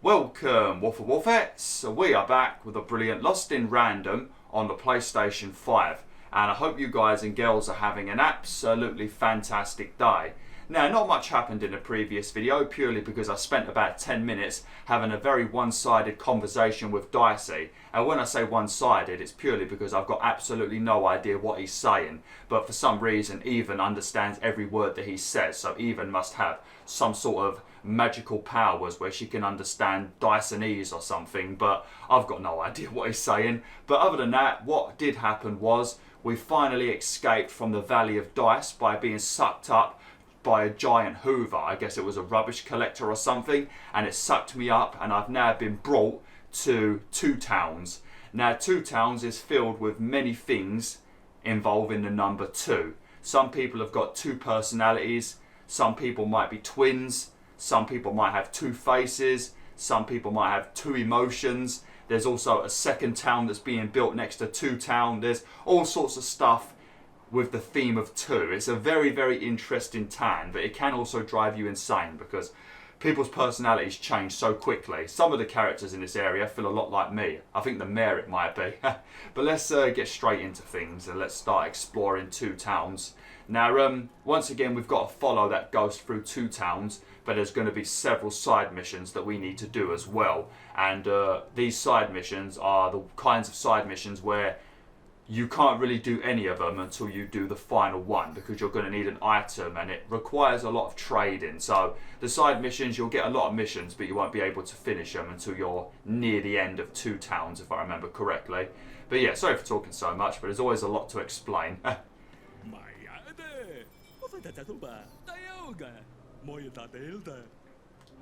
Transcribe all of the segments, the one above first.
Welcome, WolfTheWolfettes. We are back with a brilliant Lost in Random on the PlayStation 5. And I hope you guys and girls are having an absolutely fantastic day. Now, not much happened in the previous video, purely because I spent about 10 minutes having a very one-sided conversation with Dicey. And when I say one-sided, it's purely because I've got absolutely no idea what he's saying. But for some reason, Even understands every word that he says. So Even must have some sort of magical powers where she can understand Dysonese or something. But I've got no idea what he's saying. But other than that, what did happen was we finally escaped from the Valley of Dice by being sucked up by a giant hoover. I guess it was a rubbish collector or something, and it sucked me up, and I've now been brought to Two Towns. Now, Two Towns is filled with many things involving the number 2. Some people have got 2 personalities, some people might be twins, some people might have 2 faces, some people might have 2 emotions. There's also a second town that's being built next to Two Town. There's all sorts of stuff with the theme of 2. It's a very, very interesting town, but it can also drive you insane because people's personalities change so quickly. Some of the characters in this area feel a lot like me. I think the mayor it might be. But let's get straight into things and let's start exploring Two Towns. Now, once again, we've got a follow that goes through Two Towns, but there's going to be several side missions that we need to do as well. And these side missions are the kinds of side missions where you can't really do any of them until you do the final one, because you're going to need an item and it requires a lot of trading. So the side missions, you'll get a lot of missions, but you won't be able to finish them until you're near the end of Two Towns, if I remember correctly. But yeah, sorry for talking so much, but there's always a lot to explain.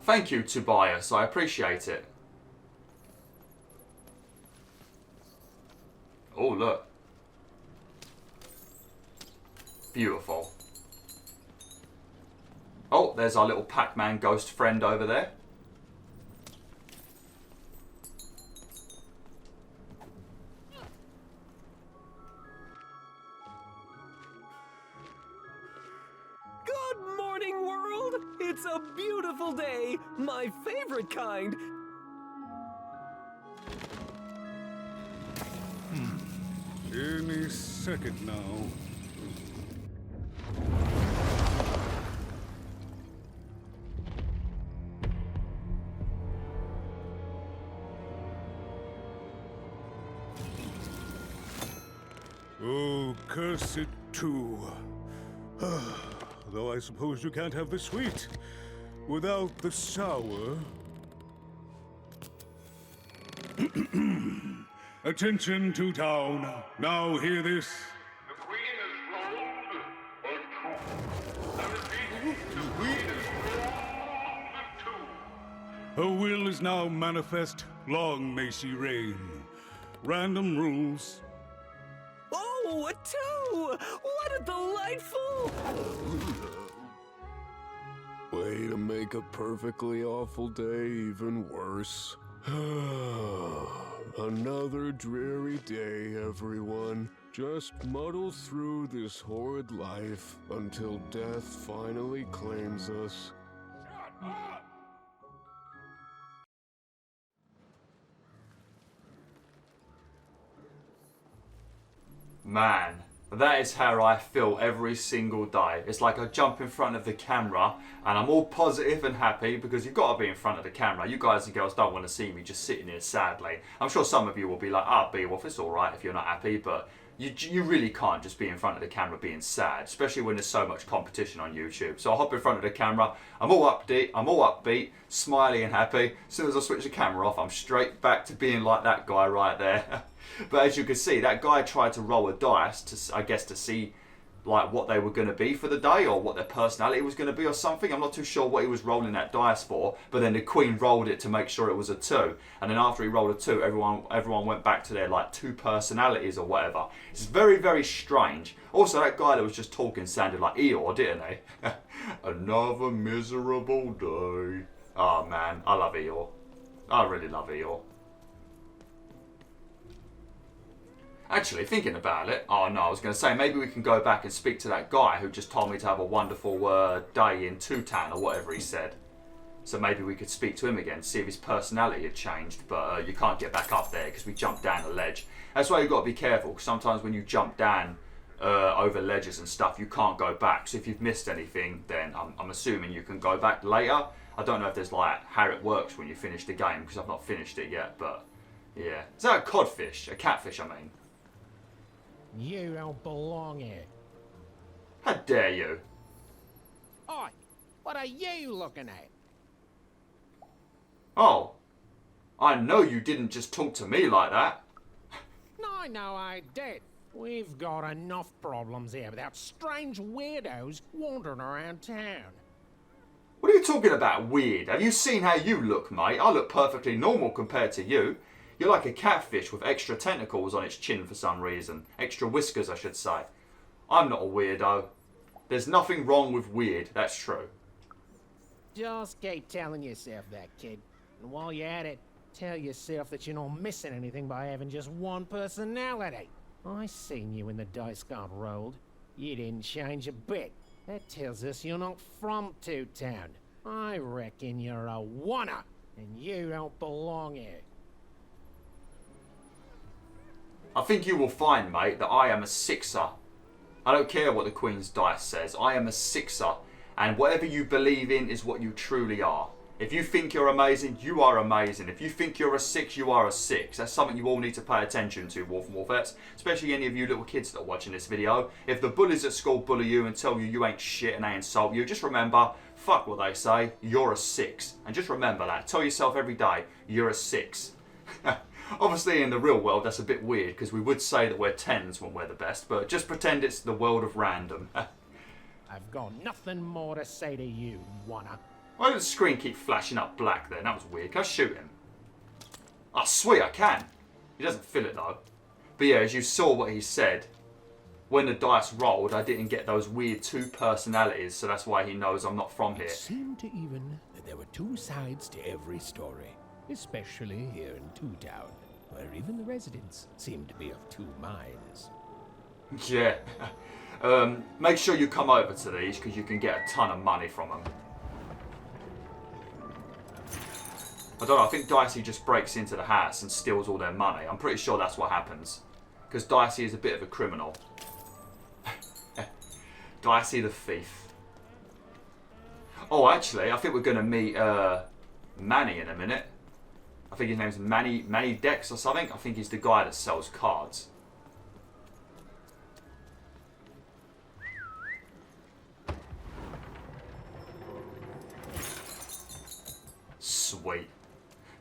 Thank you, Tobias. I appreciate it. Oh, look. Beautiful. Oh, there's our little Pac-Man ghost friend over there. Good morning, world! It's a beautiful day, my favorite kind. Any second now. Oh, curse it too. Though I suppose you can't have the sweet without the sour. Attention, Two Town. Now hear this. The Queen is rolled on 2. I repeat, the Queen is rolled on 2. Her will is now manifest. Long may she reign. Random rules. Oh, a 2! What a delightful... Way to make a perfectly awful day even worse. Another dreary day, everyone. Just muddle through this horrid life until death finally claims us. Man, that is how I feel every single day. It's like I jump in front of the camera and I'm all positive and happy because you've got to be in front of the camera. You guys and girls don't want to see me just sitting here sadly. I'm sure some of you will be like, BwolfTheWolf, it's alright if you're not happy, but you really can't just be in front of the camera being sad, especially when there's so much competition on YouTube. So I hop in front of the camera, I'm all upbeat, smiley and happy. As soon as I switch the camera off, I'm straight back to being like that guy right there. But as you can see, that guy tried to roll a dice to, I guess, to see like what they were going to be for the day or what their personality was going to be or something. I'm not too sure what he was rolling that dice for, but then the Queen rolled it to make sure it was a 2. And then after he rolled a 2, everyone went back to their like 2 personalities or whatever. It's very, very strange. Also, that guy that was just talking sounded like Eeyore, didn't he? Another miserable day. Oh man, I love Eeyore. I really love Eeyore. Actually, thinking about it, oh no, I was going to say maybe we can go back and speak to that guy who just told me to have a wonderful day in Two Town or whatever he said. So maybe we could speak to him again, see if his personality had changed. But you can't get back up there because we jumped down a ledge. That's why you've got to be careful, because sometimes when you jump down over ledges and stuff, you can't go back. So if you've missed anything, then I'm assuming you can go back later. I don't know if there's like how it works when you finish the game, because I've not finished it yet. But yeah, is that a codfish? A catfish, I mean. You don't belong here. How dare you? Oi, what are you looking at? Oh, I know you didn't just talk to me like that. No, I did. We've got enough problems here without strange weirdos wandering around town. What are you talking about, weird? Have you seen how you look, mate? I look perfectly normal compared to you. You're like a catfish with extra tentacles on its chin for some reason. Extra whiskers, I should say. I'm not a weirdo. There's nothing wrong with weird, that's true. Just keep telling yourself that, kid. And while you're at it, tell yourself that you're not missing anything by having just one personality. I seen you when the dice got rolled. You didn't change a bit. That tells us you're not from Two-Town. I reckon you're a oner, and you don't belong here. I think you will find, mate, that I am a sixer. I don't care what the Queen's dice says. I am a sixer. And whatever you believe in is what you truly are. If you think you're amazing, you are amazing. If you think you're a 6, you are a 6. That's something you all need to pay attention to, Wolf and Wolfettes. Especially any of you little kids that are watching this video. If the bullies at school bully you and tell you you ain't shit and they insult you, just remember, fuck what they say, you're a 6. And just remember that. Tell yourself every day, you're a 6. Obviously in the real world that's a bit weird, because we would say that we're 10s when we're the best, but just pretend it's the world of random. I've got nothing more to say to you, oner. Why did the screen keep flashing up black then? That was weird. Can I shoot him? Oh, sweet, I can. He doesn't feel it though. But yeah, as you saw what he said, when the dice rolled, I didn't get those weird 2 personalities, so that's why he knows I'm not from here. It seemed to even that there were 2 sides to every story, especially here in Two-Town, where even the residents seem to be of 2 minds. Yeah. Make sure you come over to these, because you can get a ton of money from them. I don't know, I think Dicey just breaks into the house and steals all their money. I'm pretty sure that's what happens. Because Dicey is a bit of a criminal. Dicey the thief. Oh, actually, I think we're going to meet Mannie in a minute. I think his name's Mannie Dex or something. I think he's the guy that sells cards. Sweet.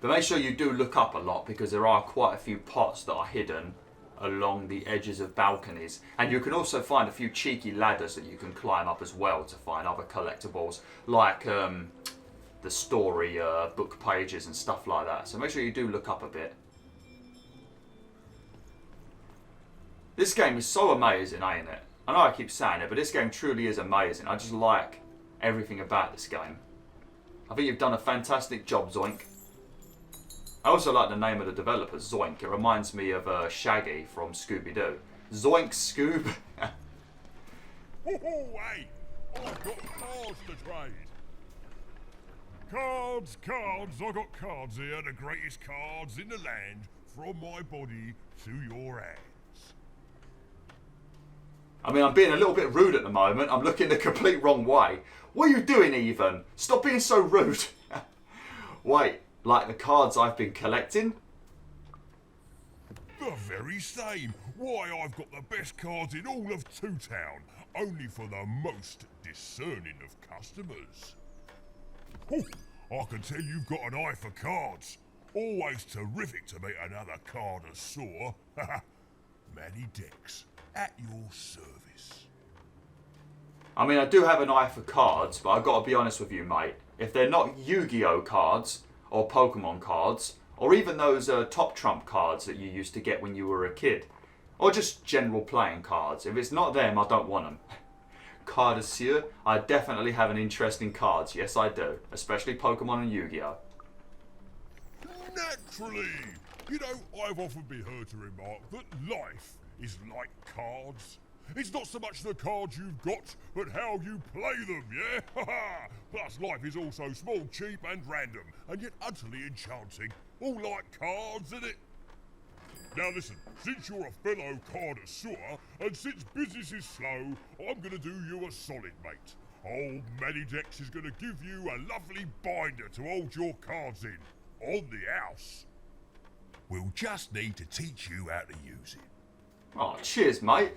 But make sure you do look up a lot, because there are quite a few pots that are hidden along the edges of balconies. And you can also find a few cheeky ladders that you can climb up as well to find other collectibles, like the story book pages and stuff like that. So make sure you do look up a bit. This game is so amazing, ain't it? I know I keep saying it, but this game truly is amazing. I just like everything about this game. I think you've done a fantastic job, Zoink. I also like the name of the developer, Zoink. It reminds me of Shaggy from Scooby-Doo. Zoink Scoob. Oh, hey! I've got cards to trade. Cards, I got cards here, the greatest cards in the land, from my body to your hands. I mean, I'm being a little bit rude at the moment. I'm looking the complete wrong way. What are you doing, even? Stop being so rude. Wait, like the cards I've been collecting? The very same. Why, I've got the best cards in all of Two-Town, only for the most discerning of customers. Oh, I can tell you've got an eye for cards. Always terrific to meet another connoisseur. Mannie Dex, at your service. I mean, I do have an eye for cards, but I've got to be honest with you, mate. If they're not Yu-Gi-Oh cards, or Pokemon cards, or even those Top Trump cards that you used to get when you were a kid, or just general playing cards, if it's not them, I don't want them. Connoisseur, I definitely have an interest in cards, yes I do, especially Pokemon and Yu-Gi-Oh. Naturally! You know, I've often been heard to remark that life is like cards. It's not so much the cards you've got, but how you play them, yeah? Ha-ha! Plus, life is also small, cheap and random, and yet utterly enchanting. All like cards, innit? Now listen, since you're a fellow connoisseur, and since business is slow, I'm gonna do you a solid, mate. Old Mannie Dex is gonna give you a lovely binder to hold your cards in, on the house. We'll just need to teach you how to use it. Oh, cheers, mate.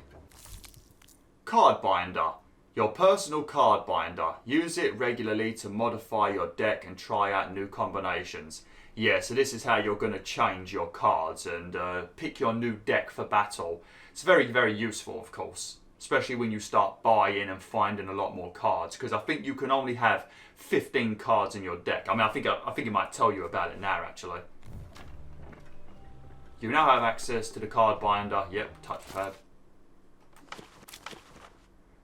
Card binder. Your personal card binder. Use it regularly to modify your deck and try out new combinations. Yeah, so this is how you're going to change your cards and pick your new deck for battle. It's very, very useful, of course. Especially when you start buying and finding a lot more cards. Because I think you can only have 15 cards in your deck. I mean, I think it might tell you about it now, actually. You now have access to the card binder. Yep, touchpad.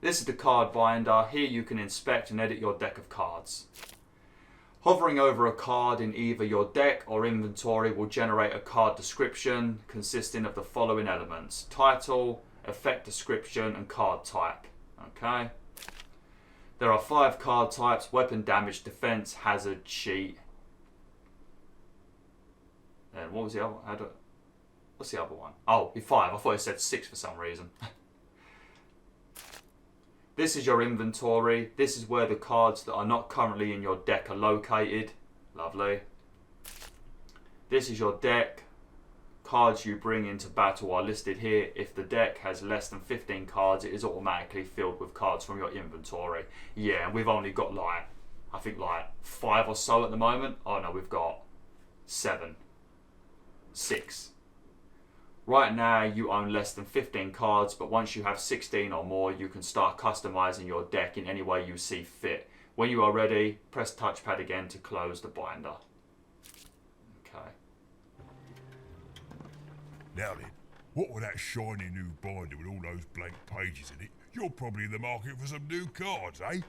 This is the card binder. Here you can inspect and edit your deck of cards. Hovering over a card in either your deck or inventory will generate a card description consisting of the following elements: title, effect description, and card type. Okay. There are 5 card types: weapon, damage, defense, hazard, cheat. And what was the other? What's the other one? Oh, 5. I thought it said 6 for some reason. This is your inventory. This is where the cards that are not currently in your deck are located. Lovely. This is your deck. Cards you bring into battle are listed here. If the deck has less than 15 cards, it is automatically filled with cards from your inventory. Yeah, and we've only got I think 5 or so at the moment. Oh no, we've got 7. 6. Right now you own less than 15 cards, but once you have 16 or more, you can start customizing your deck in any way you see fit. When you are ready, press touchpad again to close the binder. Okay. Now then, what with that shiny new binder with all those blank pages in it, you're probably in the market for some new cards, eh?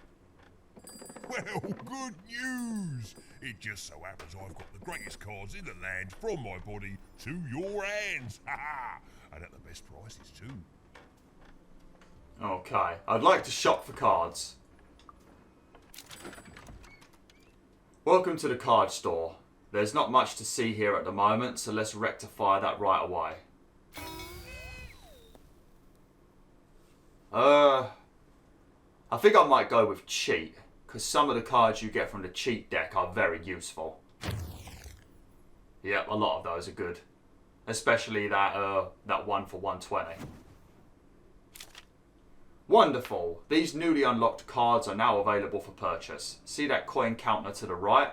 Well, good news! It just so happens I've got the greatest cards in the land from my body to your hands, ha-ha! And at the best prices too. Okay, I'd like to shop for cards. Welcome to the card store. There's not much to see here at the moment, so let's rectify that right away. I think I might go with cheat, because some of the cards you get from the cheat deck are very useful. Yep, a lot of those are good. Especially that one for 120. Wonderful. These newly unlocked cards are now available for purchase. See that coin counter to the right?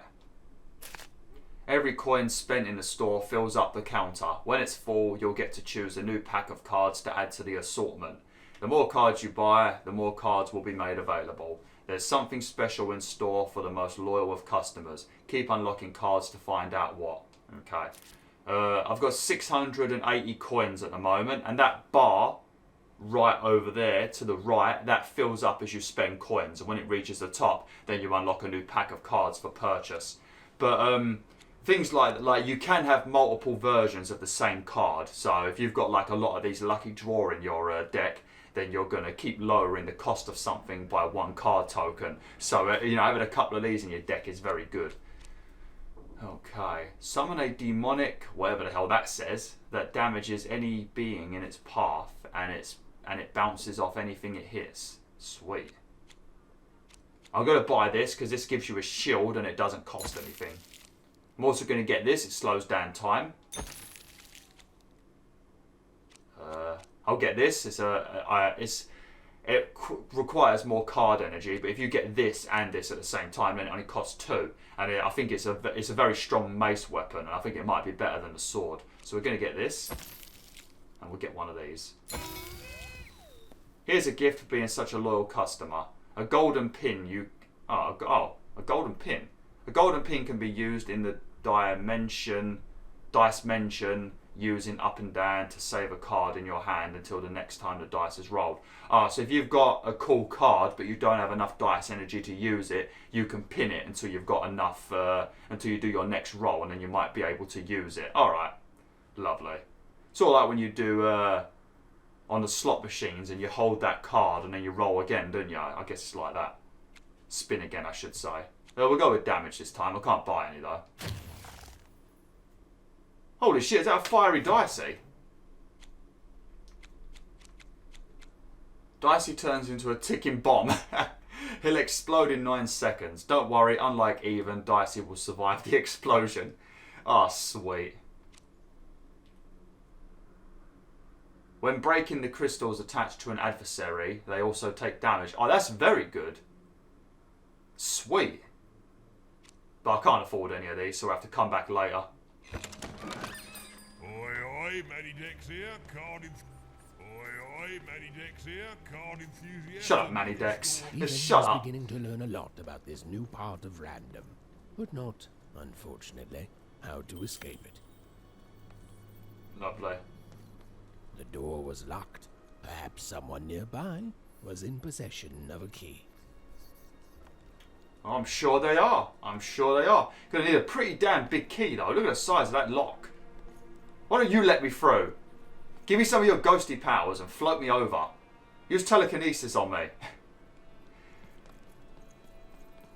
Every coin spent in the store fills up the counter. When it's full, you'll get to choose a new pack of cards to add to the assortment. The more cards you buy, the more cards will be made available. There's something special in store for the most loyal of customers. Keep unlocking cards to find out what. Okay. I've got 680 coins at the moment, and that bar right over there to the right, that fills up as you spend coins, and when it reaches the top, then you unlock a new pack of cards for purchase. But things like you can have multiple versions of the same card. So if you've got like a lot of these lucky draw in your deck, then you're going to keep lowering the cost of something by 1 card token. So having a couple of these in your deck is very good. Okay, summon a demonic, whatever the hell that says, that damages any being in its path, and it bounces off anything it hits. Sweet. I'm going to buy this because this gives you a shield and it doesn't cost anything. I'm also going to get this. It slows down time. I'll get this. It requires more card energy, but if you get this and this at the same time, then it only costs 2. And I think it's a very strong mace weapon, and I think it might be better than the sword. So we're going to get this, and we'll get one of these. Here's a gift for being such a loyal customer. A golden pin. A golden pin. A golden pin can be used in the dice mention, using up and down to save a card in your hand until the next time the dice is rolled. So if you've got a cool card but you don't have enough dice energy to use it, you can pin it until you've got enough, until you do your next roll, and then you might be able to use it. Alright, lovely. It's all like when you do on the slot machines and you hold that card and then you roll again, don't you? I guess it's like that. Spin again, I should say. We'll go with damage this time. I can't buy any though. Holy shit, is that a fiery Dicey? Dicey turns into a ticking bomb. He'll explode in 9 seconds. Don't worry, unlike Even, Dicey will survive the explosion. Ah, sweet. When breaking the crystals attached to an adversary, they also take damage. Oh, that's very good. Sweet. But I can't afford any of these, so we'll have to come back later. Oi, oi, Mannie Dex here, card Mannie Dex here, card enthusiast. Shut up, Mannie Dex. Even Just shut is up. beginning to learn a lot about this new part of random, but not, unfortunately, how to escape it. Lovely. The door was locked. Perhaps someone nearby was in possession of a key. I'm sure they are. I'm sure they are. Gonna need a pretty damn big key though. Look at the size of that lock. Why don't you let me through? Give me some of your ghosty powers and float me over. Use telekinesis on me.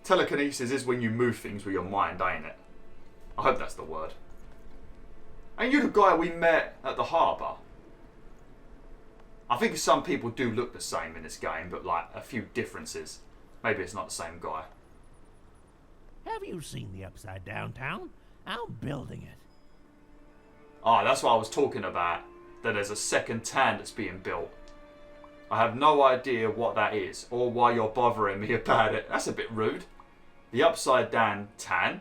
Telekinesis is when you move things with your mind, ain't it? I hope that's the word. Ain't you the guy we met at the harbour? I think some people do look the same in this game, but like a few differences. Maybe it's not the same guy. Have you seen the Upside Down Town? I'm building it. Ah, that's what I was talking about. That there's a second town that's being built. I have no idea what that is, or why you're bothering me about it. That's a bit rude. The Upside Down Town?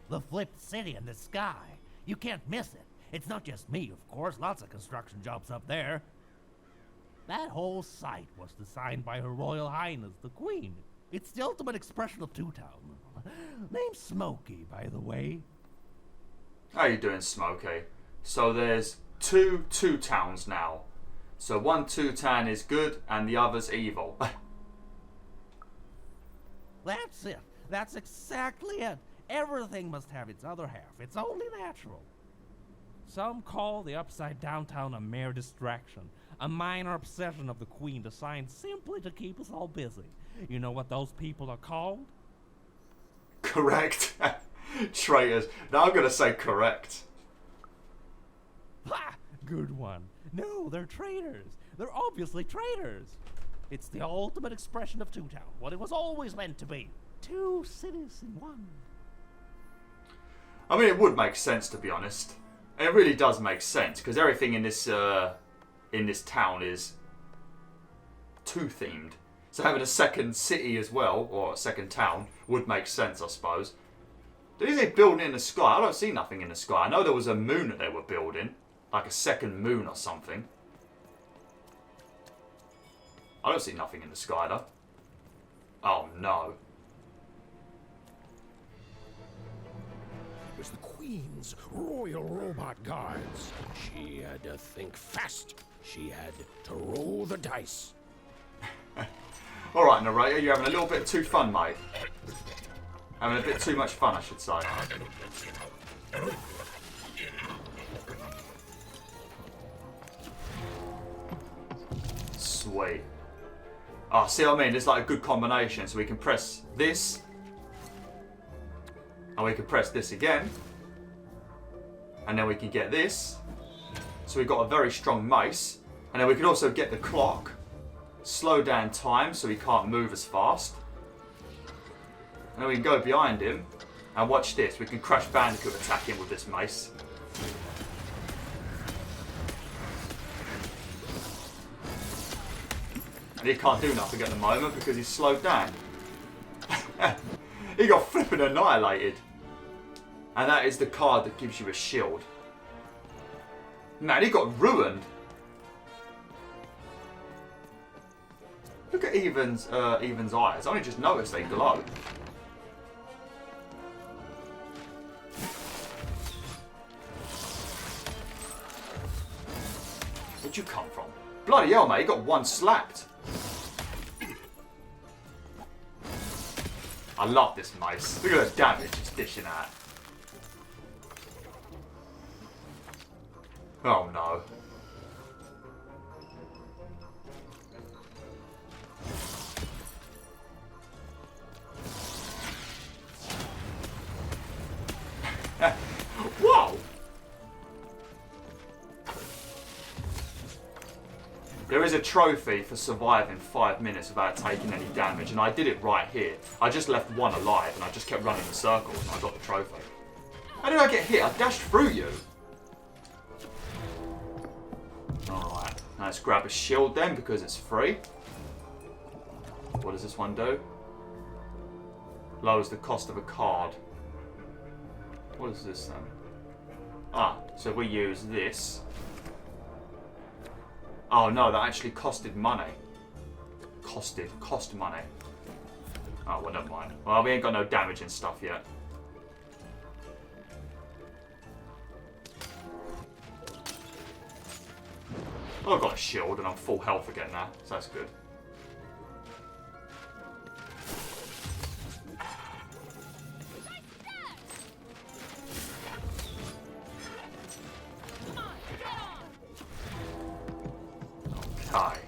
The flipped city in the sky. You can't miss it. It's not just me, of course. Lots of construction jobs up there. That whole site was designed by Her Royal Highness, the Queen. It's the ultimate expression of Two-Town. Name's Smokey, by the way. How you doing, Smokey? So there's two towns now. So one town is good and the other's evil. That's it. That's exactly it. Everything must have its other half. It's only natural. Some call the Upside Down Town a mere distraction, a minor obsession of the Queen designed simply to keep us all busy. You know what those people are called? Correct. Traitors. Now I'm going to say correct. Ha! Good one. No, they're traitors. They're obviously traitors. It's the ultimate expression of Two-Town, what it was always meant to be. Two cities in one. I mean, it would make sense, to be honest. It really does make sense, because everything in this town is two-themed. So having a second city as well, or a second town, would make sense, I suppose. Did they build it in the sky? I don't see nothing in the sky. I know there was a moon that they were building. Like a second moon or something. I don't see nothing in the sky though. Oh no. It was the Queen's royal robot guards. She had to think fast. She had to roll the dice. Alright, narrator, you're having a little bit too fun, mate. Having a bit too much fun, I should say. Sweet. Oh, see what I mean? It's like a good combination. So we can press this. And we can press this again. And then we can get this. So we've got a very strong mace. And then we can also get the clock. Slow down time so he can't move as fast. And then we can go behind him. And watch this. We can Crash Bandicoot attack him with this mace. And he can't do nothing at the moment because he's slowed down. He got flipping annihilated. And that is the card that gives you a shield. Man, he got ruined. Look at Evan's eyes. I only just noticed they glow. Where'd you come from? Bloody hell, mate, he got one slapped. I love this mace. Look at the damage it's dishing out. Oh no. There is a trophy for surviving 5 minutes without taking any damage, and I did it right here. I just left one alive, and I just kept running in circles, and I got the trophy. How did I get hit? I dashed through you. Alright, now let's grab a shield then, because it's free. What does this one do? Lowers the cost of a card. What is this then? Ah, so we use this. Oh no, that actually costed money. Cost money. Oh, well, never mind. Well, we ain't got no damage and stuff yet. Well, I've got a shield and I'm full health again now, so that's good. Okay.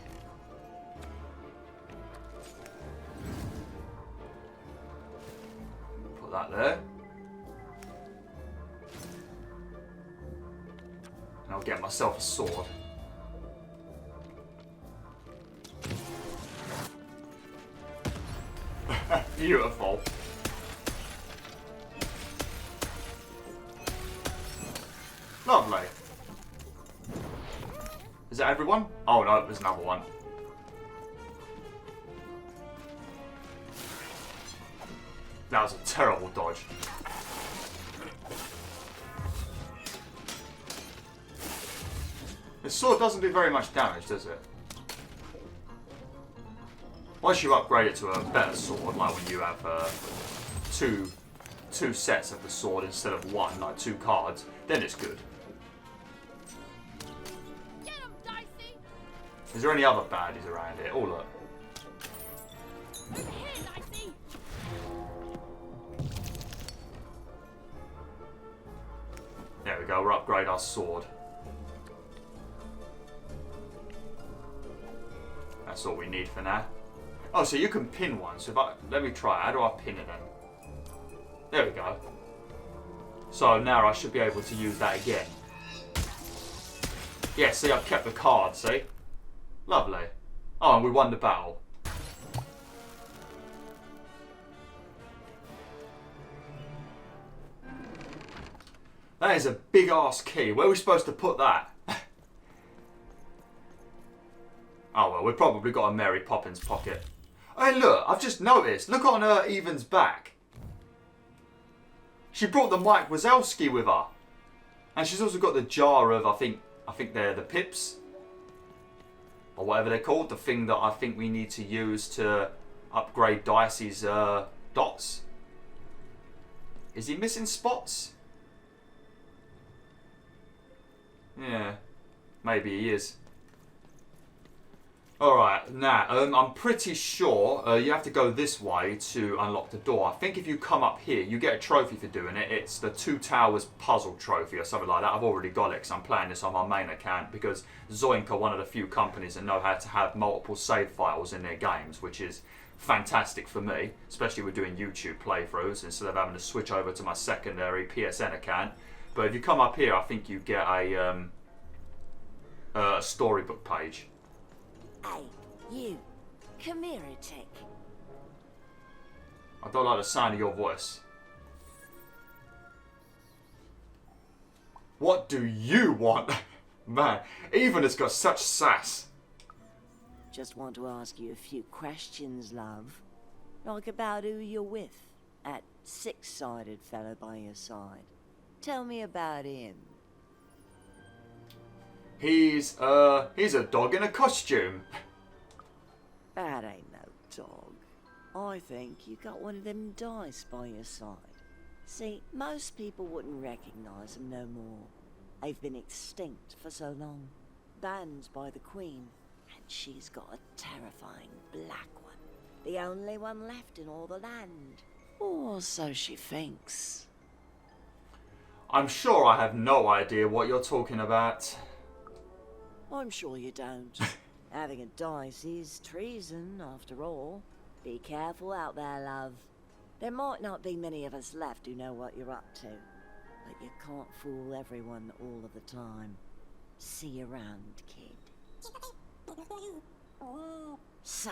Put that there. And I'll get myself a sword. Beautiful. Lovely. Is that everyone? Oh no, there's another one. That was a terrible dodge. This sword doesn't do very much damage, does it? Once you upgrade it to a better sword, like when you have two sets of the sword instead of one, like 2 cards, then it's good. Get him, Dicey! Is there any other baddies around here? Oh look. Over here, Dicey! There we go, we'll upgrade our sword. That's all we need for now. Oh, so you can pin one. So if let me try. How do I pin it then? There we go. So now I should be able to use that again. Yeah, see, I've kept the card, see? Lovely. Oh, and we won the battle. That is a big ass key. Where are we supposed to put that? Oh well, we've probably got a Mary Poppins pocket. Hey look, I've just noticed. Look on Evan's back. She brought the Mike Wazowski with her. And she's also got the jar of, I think they're the pips. Or whatever they're called. The thing that I think we need to use to upgrade Dicey's dots. Is he missing spots? Yeah, maybe he is. Alright, now, I'm pretty sure you have to go this way to unlock the door. I think if you come up here, you get a trophy for doing it. It's the 2 Towers puzzle trophy or something like that. I've already got it because I'm playing this on my main account because Zoink are one of the few companies that know how to have multiple save files in their games, which is fantastic for me, especially with doing YouTube playthroughs instead of having to switch over to my secondary PSN account. But if you come up here, I think you get a storybook page. Hey, you. Come here a tick. I don't like the sound of your voice. What do you want? Man, Even has got such sass. Just want to ask you a few questions, love. Like about who you're with. That 6-sided fellow by your side. Tell me about him. He's a dog in a costume. That ain't no dog. I think you got one of them dice by your side. See, most people wouldn't recognize them no more. They've been extinct for so long. Banned by the Queen. And she's got a terrifying black one. The only one left in all the land. Or so she thinks. I'm sure I have no idea what you're talking about. I'm sure you don't. Having a dice is treason, after all. Be careful out there, love. There might not be many of us left who know what you're up to. But you can't fool everyone all of the time. See you around, kid. So,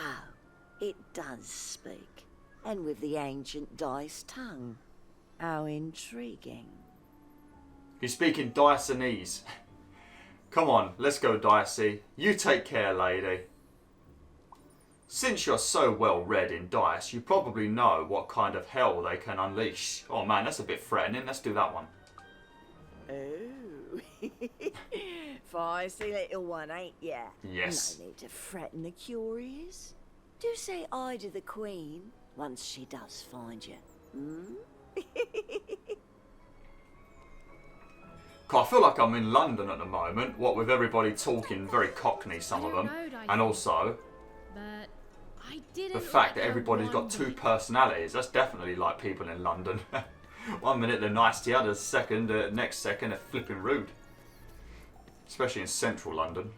it does speak, and with the ancient dice tongue. How intriguing. He's speaking Dicynese. Come on, let's go, Dicey. You take care, lady. Since you're so well read in dice, you probably know what kind of hell they can unleash. Oh man, that's a bit threatening. Let's do that one. Oh. Feisty little one, ain't ya? Yes. No need to threaten the curious. Do say I to the Queen once she does find you. Hmm? I feel like I'm in London at the moment, what with everybody talking very cockney, some of them, and also But I didn't the fact that like her everybody's got one two bit. personalities. That's definitely like people in London. One minute they're nice to the other, next second they're flipping rude. Especially in central London.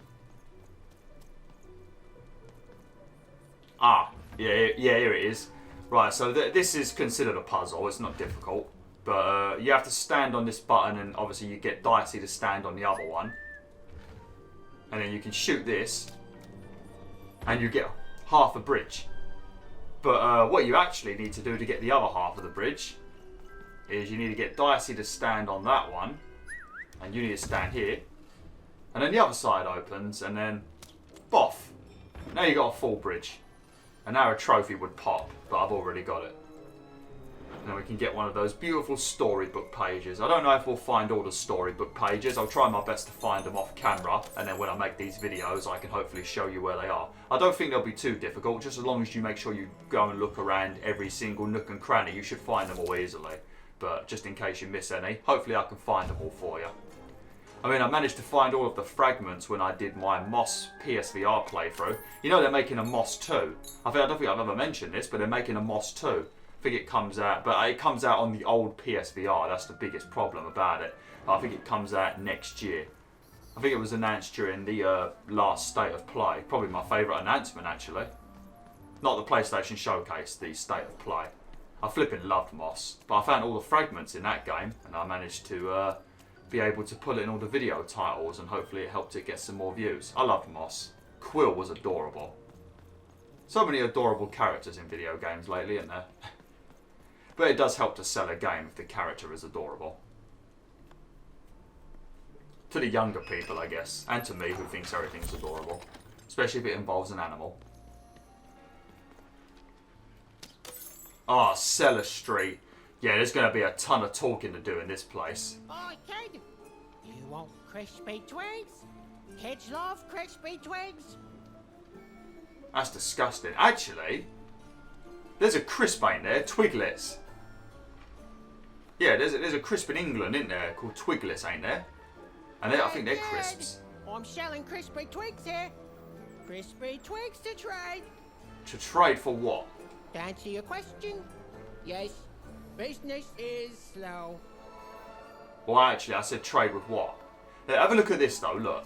Ah, yeah, here it is. Right, so this is considered a puzzle. It's not difficult. But you have to stand on this button, and obviously you get Dicey to stand on the other one. And then you can shoot this, and you get half a bridge. But what you actually need to do to get the other half of the bridge is you need to get Dicey to stand on that one, and you need to stand here. And then the other side opens, and then boff. Now you got a full bridge. And now a trophy would pop, but I've already got it. And then we can get one of those beautiful storybook pages. I don't know if we'll find all the storybook pages. I'll try my best to find them off camera, and then when I make these videos I can hopefully show you where they are. I don't think they'll be too difficult, just as long as you make sure you go and look around every single nook and cranny. You should find them all easily. But just in case you miss any, hopefully I can find them all for you. I mean, I managed to find all of the fragments when I did my Moss PSVR playthrough. You know they're making a Moss 2. I don't think I've ever mentioned this, but they're making a Moss 2. I think it comes out, but it comes out on the old PSVR. That's the biggest problem about it. I think it comes out next year. I think it was announced during the last State of Play. Probably my favourite announcement, actually. Not the PlayStation Showcase, the State of Play. I flipping loved Moss, but I found all the fragments in that game, and I managed to be able to put it in all the video titles, and hopefully it helped it get some more views. I loved Moss. Quill was adorable. So many adorable characters in video games lately, isn't there? But it does help to sell a game if the character is adorable. To the younger people, I guess, and to me who thinks everything's adorable. Especially if it involves an animal. Ah, Cellar Street. Yeah, there's going to be a ton of talking to do in this place. Oi, kid! You want crispy twigs? Kids love crispy twigs. That's disgusting. Actually, there's a crisp, ain't there? Twiglets. Yeah, there's a crisp in England, isn't there? Called Twiglets, ain't there? And I think they're crisps. I'm selling crispy twigs here. Crispy twigs to trade. To trade for what? To answer your question, yes, business is slow. Well, actually, I said trade with what? Now, have a look at this, though. Look.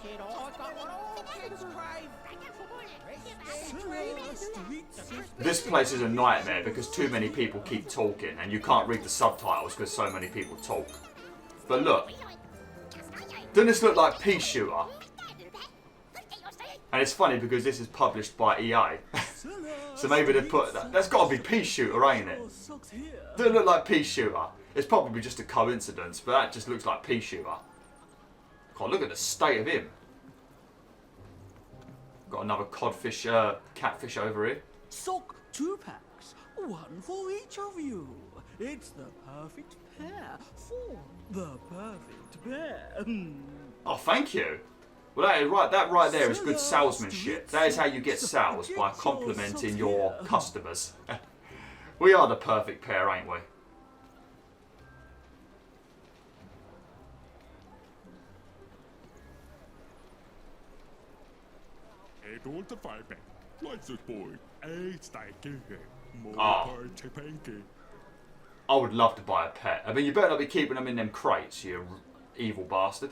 Kid, I've got what all kids crave. This place is a nightmare because too many people keep talking and you can't read the subtitles because so many people talk. But look. Doesn't this look like Pea Shooter? And it's funny because this is published by EA. So maybe they put that. That's got to be Pea Shooter, ain't it? Doesn't look like Pea Shooter. It's probably just a coincidence, but that just looks like Pea Shooter. God, look at the state of him. Got another codfish, catfish over here. Sock 2 packs, one for each of you. It's the perfect pair for the perfect pair. Oh, thank you. Well, that right there is good salesmanship. That is how you get sales, by complimenting your customers. We are the perfect pair, ain't we? Don't the fight back. Like this boy. It's more Oh. I would love to buy a pet. I mean, you better not be keeping them in them crates, you evil bastard.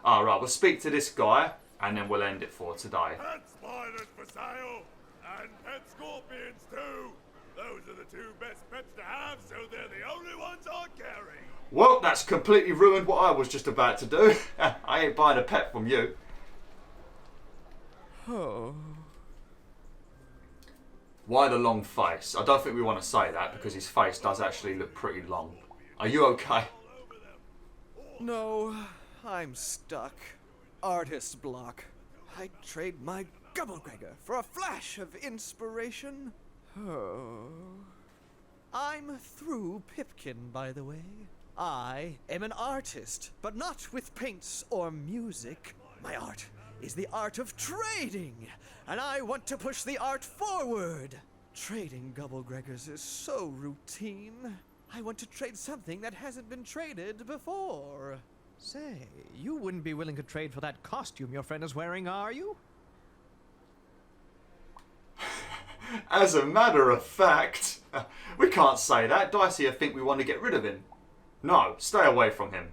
Alright, we'll speak to this guy, and then we'll end it for today. Pet spiders for sale! And pet scorpions too! Those are the two best pets to have, so they're the only ones I carry. Well, that's completely ruined what I was just about to do. I ain't buying a pet from you. Oh. Why the long face? I don't think we want to say that because his face does actually look pretty long. Are you okay? No, I'm stuck. Artist block. I'd trade my Gubblegregor for a flash of inspiration. Oh. I'm through Pipkin, by the way. I am an artist, but not with paints or music. My art is the art of trading, and I want to push the art forward. Trading Gubblegregors is so routine. I want to trade something that hasn't been traded before. Say, you wouldn't be willing to trade for that costume your friend is wearing, are you? As a matter of fact, we can't say that. Dicey will think we want to get rid of him. No, stay away from him.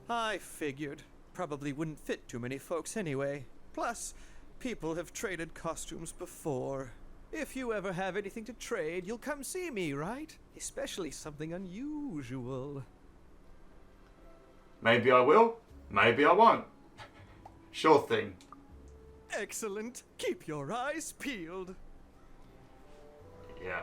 I figured. Probably wouldn't fit too many folks anyway. Plus, people have traded costumes before. If you ever have anything to trade, you'll come see me, right? Especially something unusual. Maybe I will, maybe I won't. Sure thing. Excellent. Keep your eyes peeled. Yeah.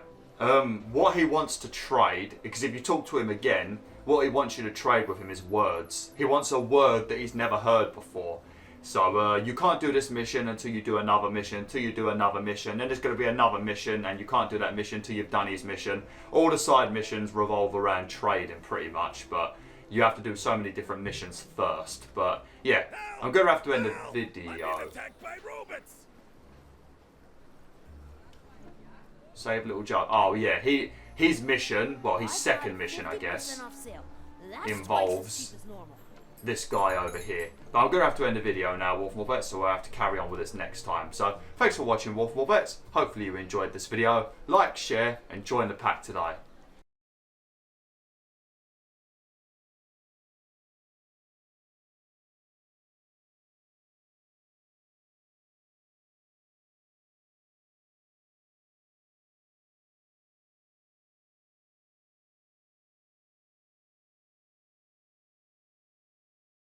What he wants to trade, because if you talk to him again, what he wants you to trade with him is words. He wants a word that he's never heard before. So you can't do this mission until you do another mission, until you do another mission. Then there's going to be another mission, and you can't do that mission until you've done his mission. All the side missions revolve around trading pretty much, but you have to do so many different missions first. But yeah, I'm going to have to end the video. Save little Joe. Oh yeah, his mission, well his second mission I guess, involves this guy over here. But I'm going to have to end the video now, WolfTheWolf, so I'll have to carry on with this next time. So thanks for watching, WolfTheWolf. Hopefully you enjoyed this video. Like, share and join the pack today.